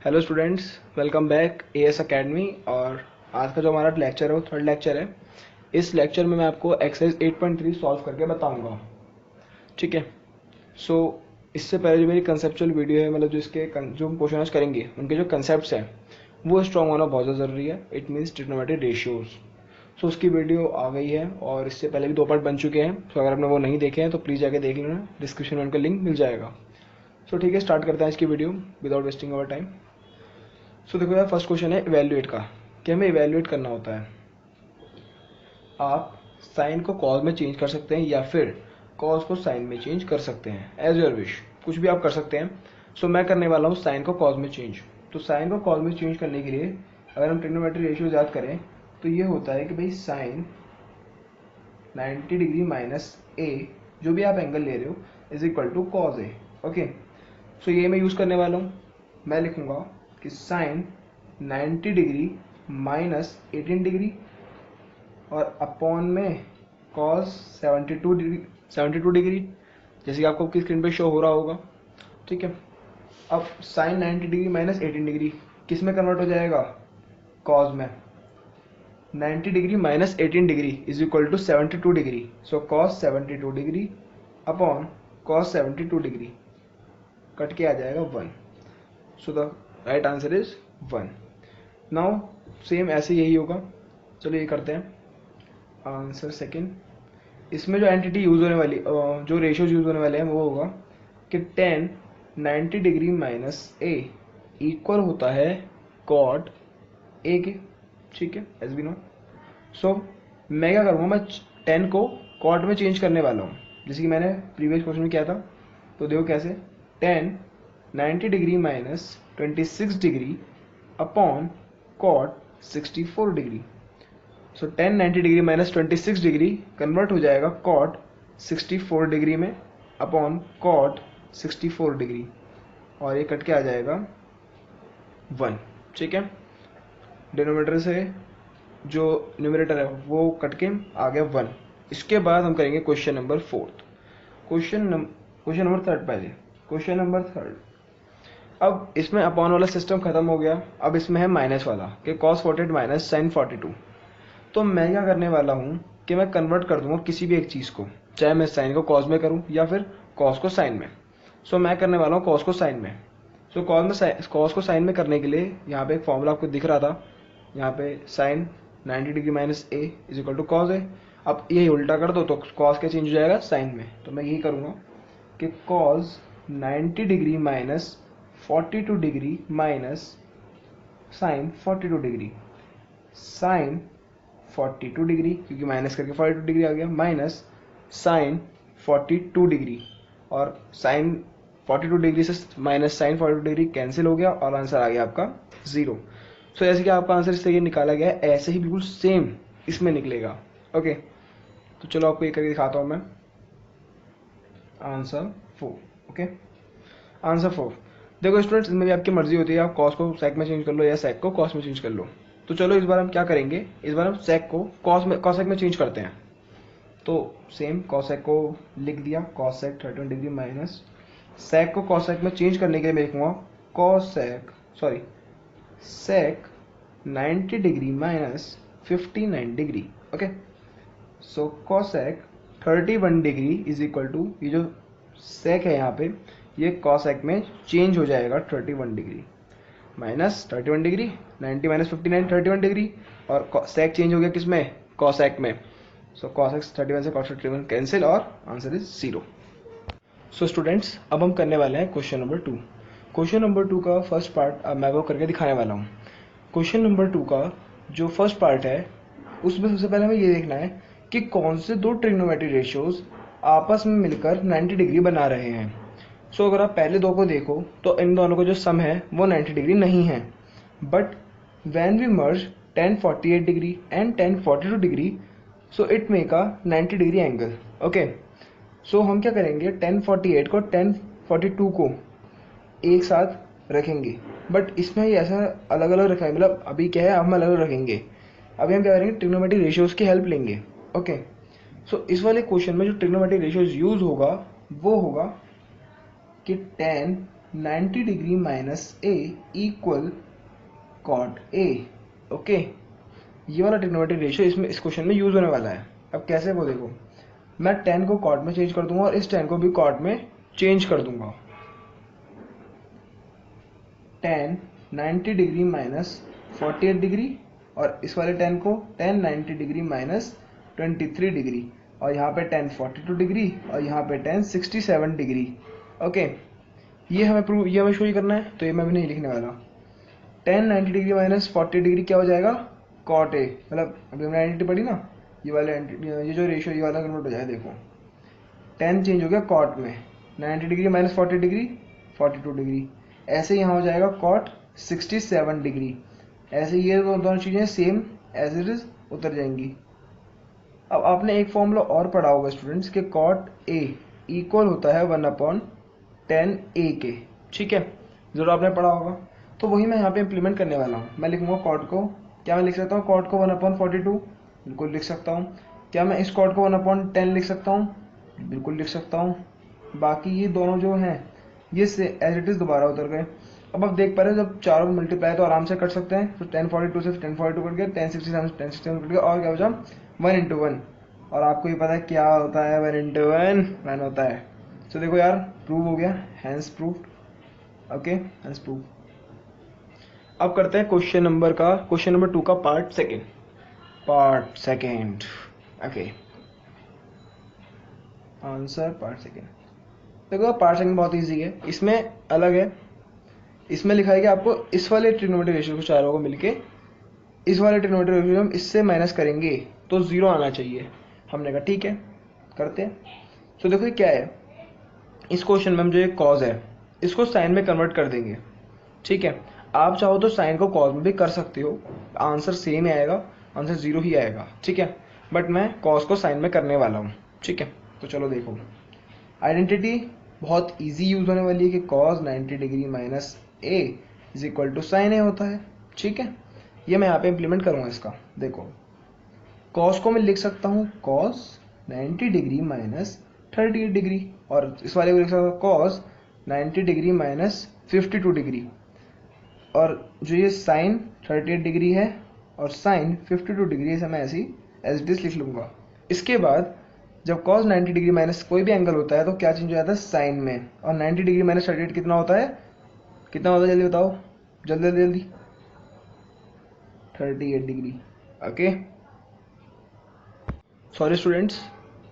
Hello students, welcome back as academy. और आज का जो हमारा लेक्चर है वो थर्ड लेक्चर है। इस लेक्चर में मैं आपको एक्सरसाइज 8.3 सॉल्व करके बताऊंगा। ठीक है। सो इससे पहले जो मेरी कंसेप्चुअल वीडियो है, मतलब जो इसके जो हम क्वेश्चन करेंगे उनके जो कंसेप्ट हैं वो स्ट्रॉन्ग होना बहुत ज़्यादा ज़रूरी है। It means trigonometric ratios. So उसकी वीडियो आ गई है और इससे पहले भी 2 पार्ट बन चुके हैं। तो अगर आपने वो नहीं देखे हैं तो प्लीज़ जाके देख लेना, डिस्क्रिप्शन में उनका लिंक मिल जाएगा। सो ठीक है, स्टार्ट करते हैं इसकी video without wasting our time. So देखो यार, फर्स्ट क्वेश्चन है इवैल्यूएट का, कि हमें इवैल्यूएट करना होता है। आप साइन को कॉज में चेंज कर सकते हैं या फिर कॉज को साइन में चेंज कर सकते हैं, एज योर विश, कुछ भी आप कर सकते हैं। सो मैं करने वाला हूँ साइन को कॉज में चेंज। तो साइन को कॉज में चेंज करने के लिए अगर हम ट्रिग्नोमेट्रिक रेशियो याद करें तो ये होता है कि भाई साइन 90 डिग्री माइनस ए, जो भी आप एंगल ले रहे हो, is equal to cos A. Okay. So ये मैं यूज़ करने वाला हूँ। मैं लिखूंगा कि साइन 90 डिग्री माइनस 18 डिग्री और अपॉन में कॉस 72 डिग्री, जैसे कि आपको आपकी स्क्रीन पे शो हो रहा होगा। ठीक है। अब साइन 90 डिग्री माइनस 18 डिग्री किस में कन्वर्ट हो जाएगा? कॉस में। 90 degree minus 18 degree is equal to 72 degree. So cos 72 degree upon cos 72 degree cut के आ जाएगा 1। So the right answer is 1। Now same ऐसे यही होगा। चलो ये करते हैं आंसर सेकंड। इसमें जो एंटिटी यूज होने वाली, जो रेशियोज यूज होने वाले हैं वो होगा कि tan 90 degree minus A equal होता है कॉट ए के। ठीक है, एज वी नो। सो मैं क्या करूँगा, मैं 10 को कॉट में चेंज करने वाला हूँ, जैसे कि मैंने प्रीवियस क्वेश्चन में किया था। तो देखो कैसे, tan 90 degree minus 26 degree upon cot 64 degree. So tan 90 degree minus 26 degree convert हो जाएगा कॉट 64 डिग्री में अपॉन कॉट 64 डिग्री, और ये कट के आ जाएगा 1। ठीक है। डिनोमिनेटर से जो न्यूमरेटर है वो कट के आ गया 1। इसके बाद हम करेंगे क्वेश्चन नंबर 4। क्वेश्चन नंबर 3 पहले। Question number 3। अब इसमें अपॉन वाला सिस्टम खत्म हो गया। अब इसमें है माइनस वाला कि cos 48 माइनस sin 42। तो मैं क्या करने वाला हूँ कि मैं कन्वर्ट कर दूंगा किसी भी एक चीज़ को, चाहे मैं साइन को कॉस में करूँ या फिर कॉस को साइन में। सो मैं करने वाला हूँ कॉस को साइन में। सो कॉस को साइन में करने के लिए यहाँ पे एक फॉर्मूला आपको दिख रहा था, यहाँ पे sine 90 degree minus A is equal to cos A. अब यही उल्टा कर दो तो कॉस क्या चेंज हो जाएगा? साइन में। तो मैं यही करूँगा कि cos 90 degree minus 42 degree minus sine 42 degree, sine 42 degree, क्योंकि माइनस करके 42 डिग्री आ गया, माइनस साइन 42 डिग्री, और साइन 42 डिग्री से माइनस साइन 42 डिग्री कैंसिल हो गया और आंसर आ गया आपका 0। सो जैसे कि आपका आंसर इससे ये निकाला गया है, ऐसे ही बिल्कुल सेम इसमें निकलेगा। ओके, तो चलो आपको ये करके दिखाता हूँ मैं। आंसर 4। Okay, answer 4। देखो स्टूडेंट्स, इसमें भी आपकी मर्जी होती है, आप कॉस को सेक में चेंज कर लो या सेक को कॉस में चेंज कर लो। तो चलो इस बार हम क्या करेंगे, इस बार हम सेक को कॉसेक में चेंज करते हैं। तो सेम कॉसेक को लिख दिया, कॉसेक 31 डिग्री माइनस सेक को कॉसेक में चेंज करने के लिए मैं लिखूंगा sec 90 degree minus 59 degree. Okay. So cosec 31 degree is equal to, ये जो सेक है यहाँ पे, ये कॉसेक में चेंज हो जाएगा 31 degree minus 31 degree, 90 minus 59 31 degree, और सेक चेंज हो गया किस में? कॉसेक में। सो कॉसेक 31 से कॉस 31 कैंसिल और आंसर इज 0। सो स्टूडेंट्स, अब हम करने वाले हैं क्वेश्चन नंबर 2। क्वेश्चन नंबर 2 का फर्स्ट पार्ट अब मैं वो करके दिखाने वाला हूँ। क्वेश्चन नंबर 2 का जो फर्स्ट पार्ट है उसमें सबसे पहले हमें ये देखना है कि कौन से दो ट्रिग्नोमेट्रिक रेशियोज आपस में मिलकर 90 डिग्री बना रहे हैं। सो अगर आप पहले दो को देखो तो इन दोनों का जो सम है वो 90 डिग्री नहीं है, but when we merge tan 48 degree and tan 42 degree, so it make a 90 degree angle. Okay. So हम क्या करेंगे, tan 48 को tan 42 को एक साथ रखेंगे, बट इसमें ये ऐसा अलग अलग रखा है, मतलब अभी क्या है हम अलग अलग रखेंगे। अभी हम क्या करेंगे, ट्रिग्नोमेट्रिक रेशियोज की हेल्प लेंगे। ओके। सो इस वाले क्वेश्चन में जो ट्रिग्नोमेट्रिक रेशियोज यूज होगा वो होगा कि tan 90 degree minus A equal cot A. Okay, ये वाला ट्रिग्नोमेट्रिक रेशियो इसमें इस क्वेश्चन में यूज होने वाला है। अब कैसे, वो देखो, मैं tan को कॉट में चेंज कर दूंगा और इस tan को भी कॉट में चेंज कर दूंगा। tan 90 डिग्री माइनस 48 डिग्री और इस वाले tan को tan 90 डिग्री माइनस 23 डिग्री और यहाँ पे tan 42 डिग्री और यहाँ पे tan 67 डिग्री। ओके, ये हमें शो ही करना है, तो ये मैं भी नहीं लिखने वाला। tan 90 डिग्री माइनस 40 डिग्री क्या हो जाएगा, कॉट ए, मतलब अभी हमने आइडेंटिटी पढ़ी ना, ये जो रेशियो ये वाला कन्वर्ट हो जाए। देखो tan चेंज हो गया कॉट में, 90 डिग्री माइनस 40 डिग्री 42 डिग्री, ऐसे यहाँ हो जाएगा कॉट 67 डिग्री। ऐसे ये दोनों चीज़ें सेम एज इट इज उतर जाएंगी। अब आपने एक फॉर्मूला और पढ़ा होगा स्टूडेंट्स कि कॉट ए इक्वल होता है 1/10 ए के, ठीक है, जरूर आपने पढ़ा होगा। तो वही मैं यहाँ पे इम्प्लीमेंट करने वाला हूँ। मैं लिखूंगा कॉट को, क्या मैं लिख सकता हूँ, कॉट को 1/42, बिल्कुल लिख सकता हूँ। क्या मैं इस कॉट को 1/10 लिख सकता हूँ, बिल्कुल लिख सकता हूँ। बाकी ये दोनों जो हैं ये से एज इट इज़ दोबारा उतर गए। अब आप देख पा रहे हो, जब चारों मल्टीप्लाई तो आराम से कर सकते हैं। तो 1042 से 1042 कट गया, 1067 कट गया, और क्या बचा 1 × 1। और आपको ये पता है क्या होता है, 1 × 1 होता है। तो देखो यार, प्रूव हो गया, hence proved. Okay, hence prove. अब करते हैं क्वेश्चन नंबर 2 का part second. Okay, answer part second. देखो पार्ट सेकेंड बहुत इजी है, इसमें अलग है। इसमें लिखा है कि आपको इस वाले ट्रिग्नोमेट्रिक रेशियो को चारों को मिलके इस वाले ट्रिग्नोमेट्रिक रेशियो हम इससे माइनस करेंगे तो 0 आना चाहिए। हमने कहा ठीक है, करते हैं। तो देखो ये क्या है, इस क्वेश्चन में हम जो एक कॉज है इसको साइन में कन्वर्ट कर देंगे, ठीक है। आप चाहो तो साइन को कॉज में भी कर सकते हो, आंसर सेम ही आएगा, आंसर 0 ही आएगा, ठीक है। बट मैं कॉज को साइन में करने वाला हूँ, ठीक है। तो चलो देखो, आइडेंटिटी बहुत इजी यूज होने वाली है कि cos 90 degree minus A is equal to sine A होता है, ठीक है। ये मैं यहाँ पे इम्प्लीमेंट करूँगा इसका। देखो cos को मैं लिख सकता हूँ cos 90 डिग्री माइनस 38 डिग्री, और इस वाले को लिख सकता हूँ cos 90 डिग्री माइनस 52 डिग्री, और जो ये साइन 38 डिग्री है और साइन 52 डिग्री है, मैं ऐसी एज इट इज लिख लूँगा। इसके बाद जब cos 90 डिग्री माइनस कोई भी एंगल होता है तो क्या चेंज हो जाता है, साइन में। और 90 डिग्री माइनस 38 कितना होता है, जल्दी बताओ, जल्दी 38 डिग्री। ओके, सॉरी स्टूडेंट्स,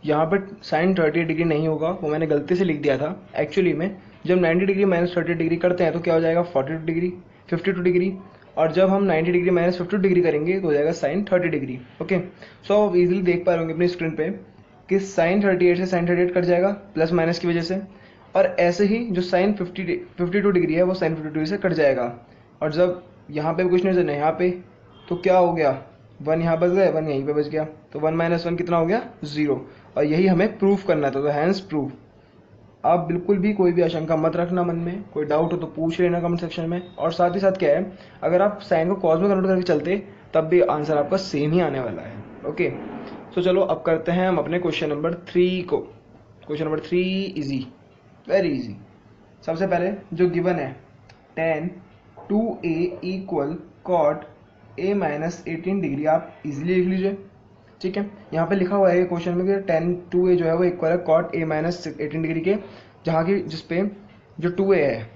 यहाँ पर साइन 38 डिग्री नहीं होगा, वो मैंने गलती से लिख दिया था। एक्चुअली में जब 90 डिग्री माइनस 38 डिग्री करते हैं तो क्या हो जाएगा 52 डिग्री, और जब हम 90 डिग्री माइनस 52 डिग्री करेंगे तो हो जाएगा साइन 30 डिग्री। ओके, सो आप इजीली देख पा रहे होंगे अपनी स्क्रीन पे कि साइन 38 से साइन 38 कट जाएगा प्लस माइनस की वजह से, और ऐसे ही जो साइन 52 डिग्री है वो साइन 52 डिग्री से कट जाएगा। और जब यहाँ पे कुछ नहीं है यहाँ पे, तो क्या हो गया, 1 यहाँ बच गया, 1 यहीं पे बच गया, तो 1 - 1 कितना हो गया 0। और यही हमें प्रूफ करना था, तो हैंस प्रूफ। आप बिल्कुल भी कोई भी आशंका मत रखना मन में, कोई डाउट हो तो पूछ लेना कमेंट सेक्शन में। और साथ ही साथ क्या है, अगर आप साइन को कॉस में कन्वर्ट करके चलते तब भी आंसर आपका सेम ही आने वाला है। ओके, तो चलो अब करते हैं हम अपने क्वेश्चन नंबर 3 को। Question number 3 easy, very easy. सबसे पहले जो गिवन है tan 2a equal cot a minus 18 degree, आप इजीली लिख लीजिए, ठीक है। यहाँ पे लिखा हुआ है क्वेश्चन में कि tan 2a जो है वो इक्वल है कॉट a माइनस 18 डिग्री के, जहाँ की जिसपे जो 2a है,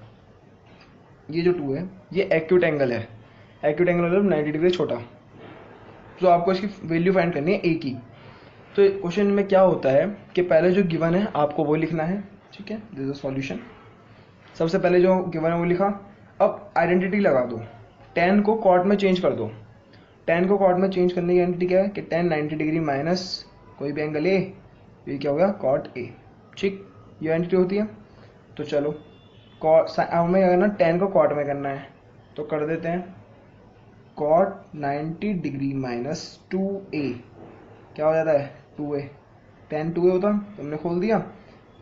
ये जो 2 है ये एक्यूट एंगल है। एक्यूट एंगल मतलब 90 डिग्री छोटा। तो आपको इसकी वैल्यू फाइंड करनी है a की। तो क्वेश्चन में क्या होता है कि पहले जो गिवन है आपको वो लिखना है, ठीक है। This is solution. सबसे पहले जो गिवन है वो लिखा। अब आइडेंटिटी लगा दो, tan को कॉट में चेंज कर दो। tan को कॉट में चेंज करने की आइडेंटिटी क्या है कि tan 90 डिग्री माइनस कोई भी एंगल a, ये क्या होगा कॉट a, ठीक, ये आइडेंटिटी होती है। तो चलो हमें अगर ना tan को कॉट में करना है तो कर देते हैं कॉट 90 डिग्री माइनस 2a, क्या हो जाता है 2a, tan 2a होता, तो हमने खोल दिया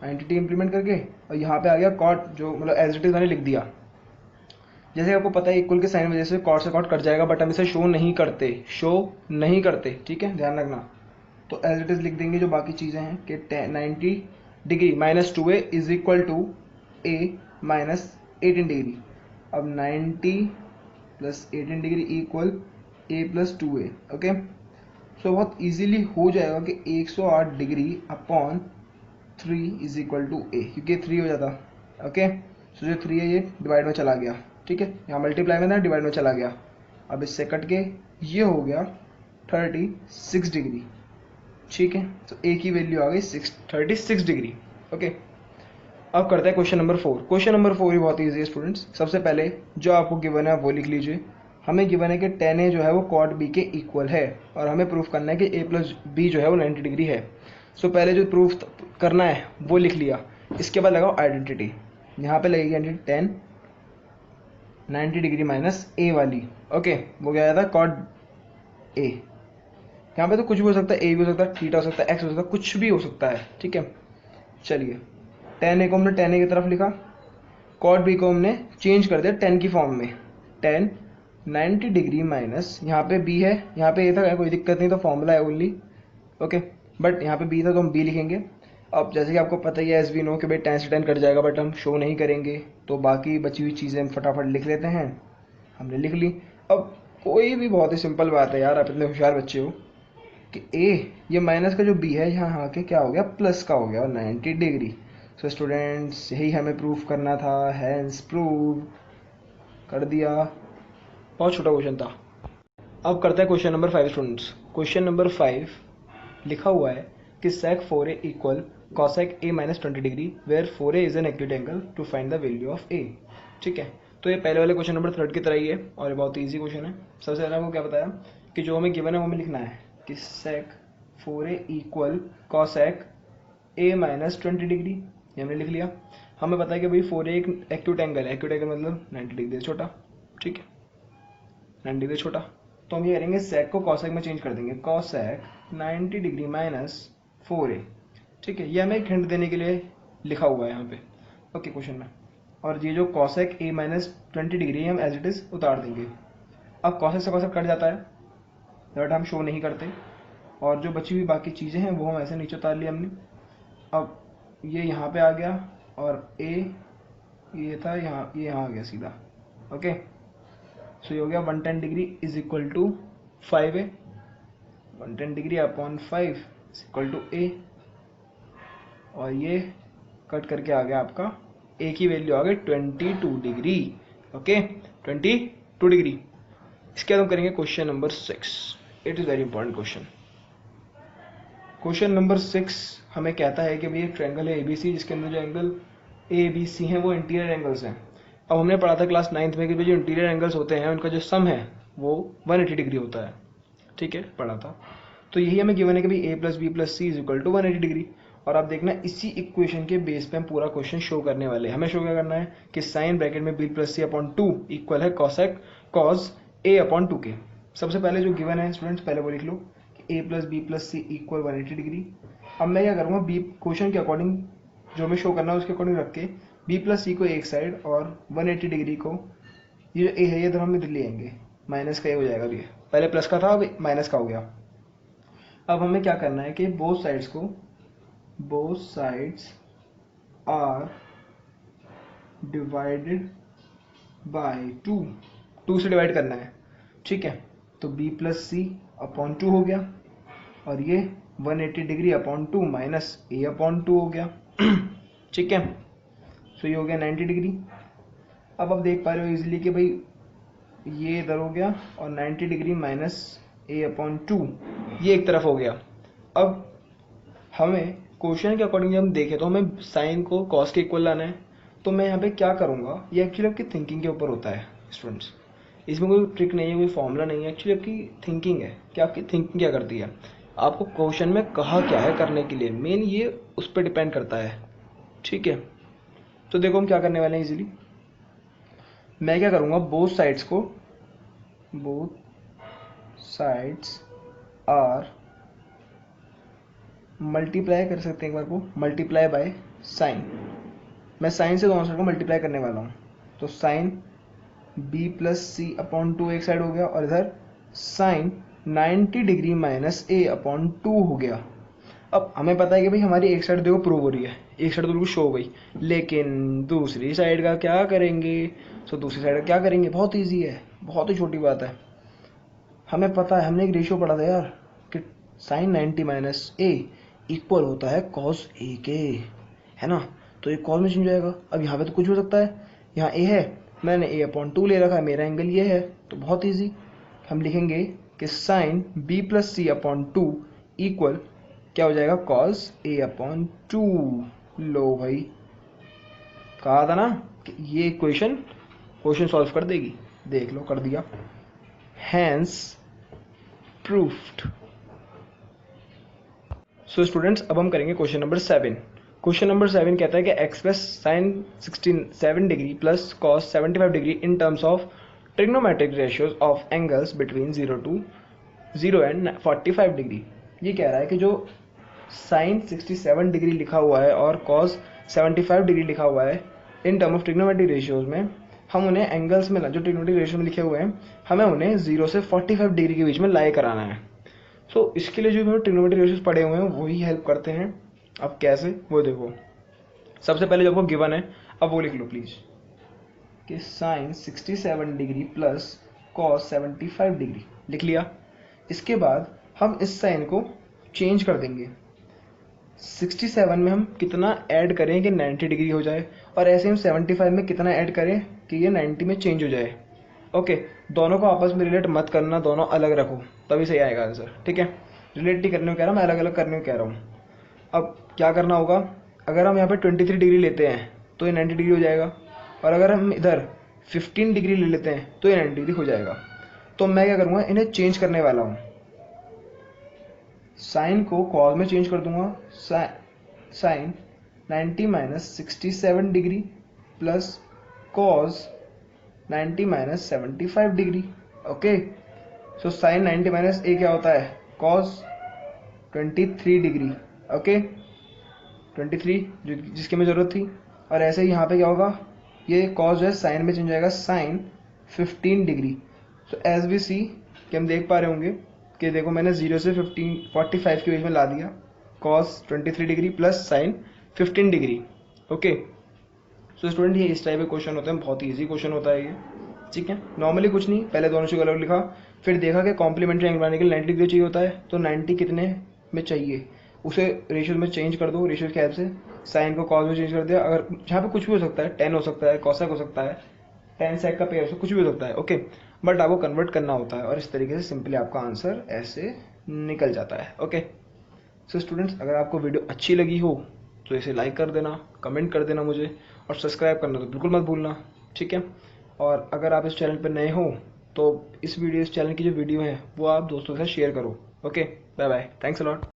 आइडेंटिटी इंप्लीमेंट करके, और यहाँ पे आ गया कॉट, जो मतलब एज इट इज मैंने लिख दिया। जैसे आपको पता है इक्वल के साइन वजह से कॉट से कॉट कट जाएगा, बट हम इसे शो नहीं करते, ठीक है, ध्यान रखना। तो एज इट इज लिख देंगे जो बाकी चीज़ें हैं कि 90 degree minus 2a is equal to a minus 18 degree. अब 90 plus 18 degree equal a plus 2a। Okay, so बहुत इजीली हो जाएगा कि 108 degree upon 3 is equal to a, क्योंकि 3 हो जाता। ओके, सो जो 3 है ये डिवाइड में चला गया, ठीक है, यहाँ मल्टीप्लाई में था, डिवाइड में चला गया। अब इससे कट के ये हो गया 36 डिग्री, ठीक है, तो a की वैल्यू आ गई 36 डिग्री। ओके, अब करते हैं क्वेश्चन नंबर 4। क्वेश्चन नंबर 4 ही बहुत ईजी है स्टूडेंट्स। सबसे पहले जो आपको गिवन है वो लिख लीजिए। हमें गिवन है कि tan a जो है वो cot b के इक्वल है, और हमें प्रूफ करना है कि a प्लस b जो है वो 90 डिग्री है। सो पहले जो प्रूफ करना है वो लिख लिया। इसके बाद लगाओ आइडेंटिटी। यहाँ पे लगेगी identity tan 90 degree minus a वाली। ओके, वो क्या आया था cot a। यहाँ पे तो कुछ भी हो सकता है, a भी हो सकता है, थीटा हो सकता है, x हो सकता है, कुछ भी हो सकता है, ठीक है। चलिए, tan a को हमने tan a की तरफ लिखा, cot b को हमने चेंज कर दिया tan की फॉर्म में। tan 90 डिग्री माइनस, यहाँ पे b है, यहाँ पे a था, कोई दिक्कत नहीं, तो फॉर्मूला है ओनली। ओके, बट यहाँ पे b था तो हम b लिखेंगे। अब जैसे कि आपको पता ही है एज वी नो कि भाई tan से tan कट जाएगा, बट हम शो नहीं करेंगे, तो बाकी बची हुई चीज़ें हम फटाफट लिख लेते हैं। हमने लिख ली। अब कोई भी बहुत ही सिंपल बात है यार, आप इतने होशियार बच्चे हो कि a ये माइनस का जो b है यहाँ आके क्या हो गया, प्लस का हो गया, और 90 डिग्री। सो स्टूडेंट्स यही हमें प्रूफ करना था, हैंस प्रूव कर दिया। बहुत छोटा क्वेश्चन था। अब करते हैं question number 5 students. Question number 5 लिखा हुआ है कि sec 4a equal cosec a minus 20 degree where 4a is an acute angle to find the value of a। ठीक है, तो ये पहले वाले क्वेश्चन नंबर 3 की तरह ही है, और ये बहुत ईजी क्वेश्चन है। सबसे पहले आपको क्या बताया कि जो हमें गिवन है वो हमें लिखना है कि sec 4a equal cosec a minus 20 degree, ये हमने लिख लिया। हमें पता है कि भाई 4a एक एक्यूट एंगल है, एक्यूट एंगल मतलब 90 डिग्री से छोटा, ठीक है, 90 डिग्री छोटा। तो हम ये करेंगे sec को cosec में चेंज कर देंगे, cosec 90 डिग्री माइनस 4a, ठीक है, ये हमें एक हिंट देने के लिए लिखा हुआ है यहाँ पे, ओके, क्वेश्चन में। और ये जो cosec a माइनस 20 डिग्री हम एज इट इज उतार देंगे। अब cosec से cosec कट जाता है, बट हम शो नहीं करते, और जो बची हुई बाकी चीज़ें हैं वो हम ऐसे नीचे उतार लिया हमने। अब ये यहाँ पे आ गया, और a ये था यहाँ, ये यहाँ आ गया सीधा। ओके, सो ये हो गया 110 degree is equal to 5a, 110 degree upon 5 is equal to a, और ये कट करके आ गया आपका a की वैल्यू आ गई 22 डिग्री। Okay, 22 degree. इसके बाद हम करेंगे question number 6। It is very important question. Question number 6 हमें कहता है कि भाई एक ट्रायंगल है ABC, जिसके अंदर जो एंगल ABC हैं वो इंटीरियर एंगल्स हैं। अब हमने पढ़ा था क्लास 9th में कि जो इंटीरियर एंगल्स होते हैं उनका जो सम है वो 180 डिग्री होता है, ठीक है, पढ़ा था। तो यही हमें गिवन है कि भाई a plus B plus C is equal to 180 degree. और आप देखना इसी इक्वेशन के बेस पे हम पूरा क्वेश्चन शो करने वाले हैं। हमें शो क्या करना है कि साइन ब्रैकेट में b plus C upon 2 equal है cosec cos a अपॉन 2 के। सबसे पहले जो गिवन है स्टूडेंट्स, पहले वो लिख लो कि a plus B plus C equal 180 degree. अब मैं क्या करूँगा, बी क्वेश्चन के अकॉर्डिंग जो हमें शो करना है उसके अकॉर्डिंग रख के b प्लस सी को एक साइड और 180 डिग्री को, ये जो a है ये दोनों हम इधर ले आएंगे, माइनस का ये हो जाएगा, भी पहले प्लस का था अब माइनस का हो गया। अब हमें क्या करना है कि both sides are divided by 2 से डिवाइड करना है, ठीक है। तो b प्लस सी अपॉन 2 हो गया, और ये 180 degree upon 2 minus a upon 2 हो गया, ठीक है। सो ये हो गया 90 डिग्री। अब आप देख पा रहे हो इजीली कि भाई ये इधर हो गया, और 90 डिग्री माइनस a अपॉन 2 ये एक तरफ हो गया। अब हमें क्वेश्चन के अकॉर्डिंग जब हम देखें तो हमें साइन को कॉस के इक्वल लाना है। तो मैं यहाँ पे क्या करूँगा, ये एक्चुअली आपकी थिंकिंग के ऊपर होता है स्टूडेंट्स, इसमें कोई ट्रिक नहीं है, कोई फॉर्मूला नहीं है, एक्चुअली आपकी थिंकिंग है कि आपकी थिंकिंग क्या करती है, आपको क्वेश्चन में कहा क्या है करने के लिए, मेन ये उस पर डिपेंड करता है, ठीक है। तो देखो हम क्या करने वाले हैं इजीली, मैं क्या करूँगा, बोथ साइड्स आर मल्टीप्लाई कर सकते हैं एक बार को, मल्टीप्लाई बाय साइन। मैं साइन से दोनों साइड को मल्टीप्लाई करने वाला हूँ। तो sine b plus C upon 2 एक साइड हो गया, और इधर sine 90 degree minus a upon 2 हो गया। अब हमें पता है कि भाई हमारी एक साइड देखो प्रूव हो रही है, एक साइड तो बिल्कुल शो हो गई, लेकिन दूसरी साइड का क्या करेंगे? सो दूसरी साइड का क्या करेंगे? बहुत ईजी है, बहुत ही छोटी बात है। हमें पता है, हमने एक रेशियो पढ़ा था यार कि साइन 90 माइनस ए इक्वल होता है कॉस ए के, है ना? तो ये कॉस में चेंज हो जाएगा। अब यहाँ पे तो कुछ हो सकता है, यहाँ ए है, मैंने ए अपॉन 2 ले रखा है, मेरा एंगल ये है, तो बहुत ईजी हम लिखेंगे कि sine B plus C upon 2 equal क्या हो जाएगा? Cos A upon 2। लो भाई, कहा था ना कि ये इक्वेशन क्वेश्चन सॉल्व कर देगी, देख लो कर दिया। Hence proofed. सो स्टूडेंट्स, अब हम करेंगे क्वेश्चन नंबर 7। क्वेश्चन नंबर 7 कहता है कि express sine 67 degree plus cos 75 degree in terms of trigonometric ratios of angles between 0 and 45 degree. ये कह रहा है कि जो साइन 67 डिग्री लिखा हुआ है और कॉस 75 डिग्री लिखा हुआ है in term of trigonometric ratios में, हम उन्हें एंगल्स में, जो ट्रिग्नोमेट्रिक रेशियो में लिखे हुए हैं, हमें उन्हें 0 से 45 डिग्री के बीच में लाई कराना है। सो इसके लिए जो हमें ट्रिग्नोमेट्रिक रेशियोज पढ़े हुए हैं वही हेल्प करते हैं। अब कैसे, वो देखो। सबसे पहले जो आपको गिवन है, अब वो लिख लो प्लीज कि sine 67 degree plus cos 75 degree लिख लिया। इसके बाद हम इस साइन को चेंज कर देंगे। 67 में हम कितना ऐड करें कि 90 डिग्री हो जाए, और ऐसे हम 75 में कितना ऐड करें कि ये 90 में चेंज हो जाए। ओके, दोनों को आपस में रिलेट मत करना, दोनों अलग रखो, तभी सही आएगा आंसर। ठीक है, रिलेट नहीं करने को कह रहा, मैं अलग अलग करने को कह रहा हूँ। अब क्या करना होगा, अगर हम यहाँ पे 23 डिग्री लेते हैं तो ये 90 डिग्री हो जाएगा, और अगर हम इधर 15 डिग्री ले लेते हैं तो ये 90 डिग्री हो जाएगा। तो मैं क्या करूँगा, इन्हें चेंज करने वाला हूँ। साइन को कॉस में चेंज कर दूंगा। Sine 90 minus 67 degree plus cos 90 minus 75 degree. Okay, so sine 90 minus A क्या होता है? Cos 23 degree. ओके, 23 जिसकी हमें जरूरत थी। और ऐसे ही यहाँ पे क्या होगा, ये कॉस जो है साइन में चेंज हो जाएगा, sine 15 degree. So as we see कि हम देख पा रहे होंगे कि देखो मैंने 0 से 45 के बीच में ला दिया, cos 23 degree plus sign 15 degree. Okay, so student ये इस टाइप के क्वेश्चन होते हैं, बहुत ईजी क्वेश्चन होता है ये। ठीक है, नॉर्मली कुछ नहीं, पहले दोनों चीज़ अलग लिखा, फिर देखा कि कॉम्प्लीमेंट्री एंगल बनाने के लिए 90 डिग्री चाहिए होता है, तो 90 कितने में चाहिए उसे रेशियो में चेंज कर दो, रेशियो की हेल्प से साइन को कॉस में चेंज कर दिया। अगर जहाँ पे कुछ भी हो सकता है, 10 हो सकता है, कॉसेक हो सकता है, 10 सेक का पेयर, कुछ भी हो सकता है। ओके, बट आपको कन्वर्ट करना होता है, और इस तरीके से सिंपली आपका आंसर ऐसे निकल जाता है। ओके, सो स्टूडेंट्स, अगर आपको वीडियो अच्छी लगी हो तो इसे लाइक कर देना, कमेंट कर देना मुझे, और सब्सक्राइब करना तो बिल्कुल मत भूलना। ठीक है, और अगर आप इस चैनल पर नए हो तो इस चैनल की जो वीडियो है वो आप दोस्तों के साथ शेयर करो। Okay, bye bye, thanks a lot.